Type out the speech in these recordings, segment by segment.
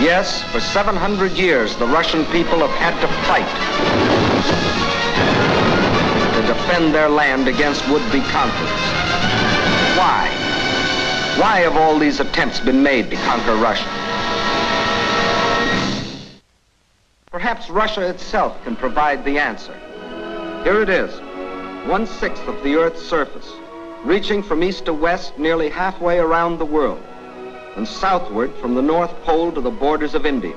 Yes, for 700 years, the Russian people have had to fight to defend their land against would-be conquerors. Why? Why have all these attempts been made to conquer Russia? Perhaps Russia itself can provide the answer. Here it is, 1/6 of the Earth's surface, reaching from east to west nearly halfway around the world, and southward from the North Pole to the borders of India.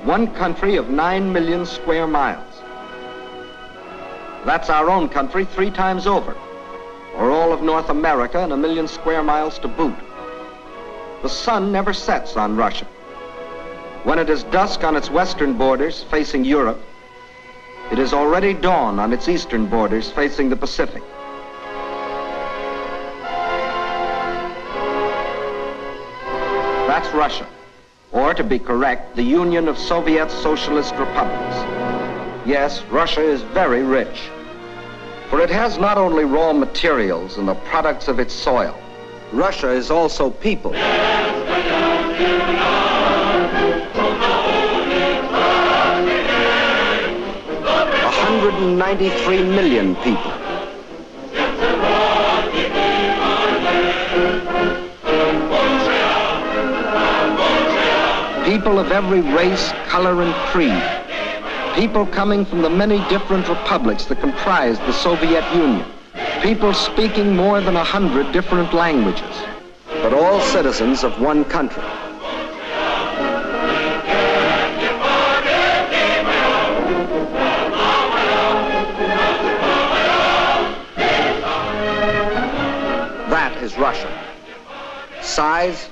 One country of 9 million square miles. That's our own country 3 times over, or all of North America and 1 million square miles to boot. The sun never sets on Russia. When it is dusk on its western borders facing Europe, it is already dawn on its eastern borders facing the Pacific. That's Russia, or to be correct, the Union of Soviet Socialist Republics. Yes, Russia is very rich, for it has not only raw materials and the products of its soil. Russia is also people. 193 million people. People of every race, color, and creed. People coming from the many different republics that comprise the Soviet Union. People speaking more than 100 different languages, but all citizens of one country. That is Russia. Size,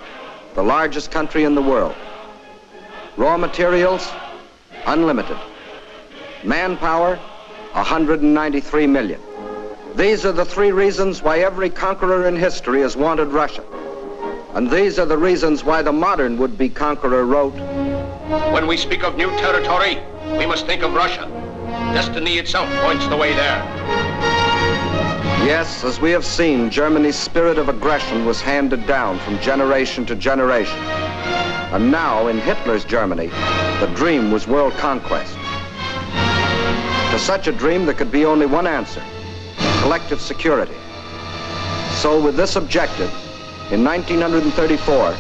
the largest country in the world. Raw materials, unlimited. Manpower, 193 million. These are the 3 reasons why every conqueror in history has wanted Russia. And these are the reasons why the modern would-be conqueror wrote, "When we speak of new territory, we must think of Russia. Destiny itself points the way there." Yes, as we have seen, Germany's spirit of aggression was handed down from generation to generation. And now, in Hitler's Germany, the dream was world conquest. To such a dream, there could be only one answer: collective security. So with this objective, in 1934,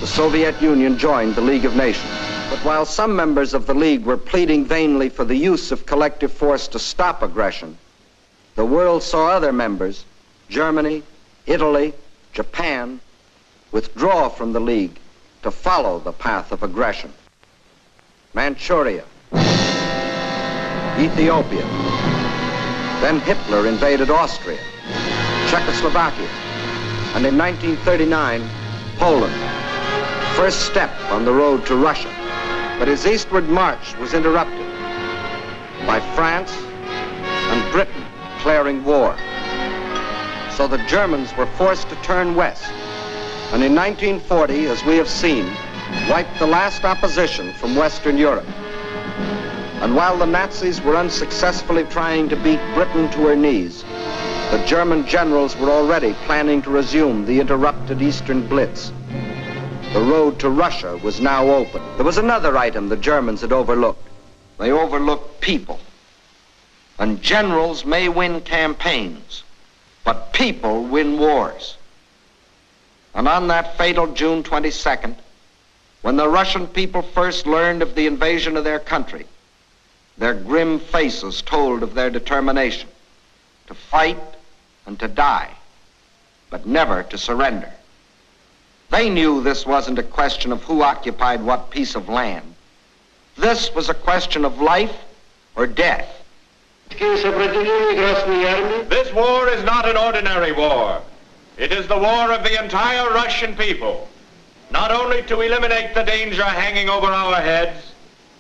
the Soviet Union joined the League of Nations. But while some members of the League were pleading vainly for the use of collective force to stop aggression, the world saw other members, Germany, Italy, Japan, withdraw from the League to follow the path of aggression. Manchuria, Ethiopia. Then Hitler invaded Austria, Czechoslovakia, and in 1939, Poland. First step on the road to Russia. But his eastward march was interrupted by France and Britain declaring war. So the Germans were forced to turn west, and in 1940, as we have seen, wiped the last opposition from Western Europe. And while the Nazis were unsuccessfully trying to beat Britain to her knees, the German generals were already planning to resume the interrupted Eastern Blitz. The road to Russia was now open. There was another item the Germans had overlooked. They overlooked people. And generals may win campaigns, but people win wars. And on that fatal June 22nd, when the Russian people first learned of the invasion of their country, their grim faces told of their determination to fight and to die, but never to surrender. They knew this wasn't a question of who occupied what piece of land. This was a question of life or death. This war is not an ordinary war. It is the war of the entire Russian people, not only to eliminate the danger hanging over our heads,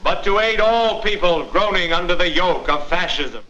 but to aid all people groaning under the yoke of fascism.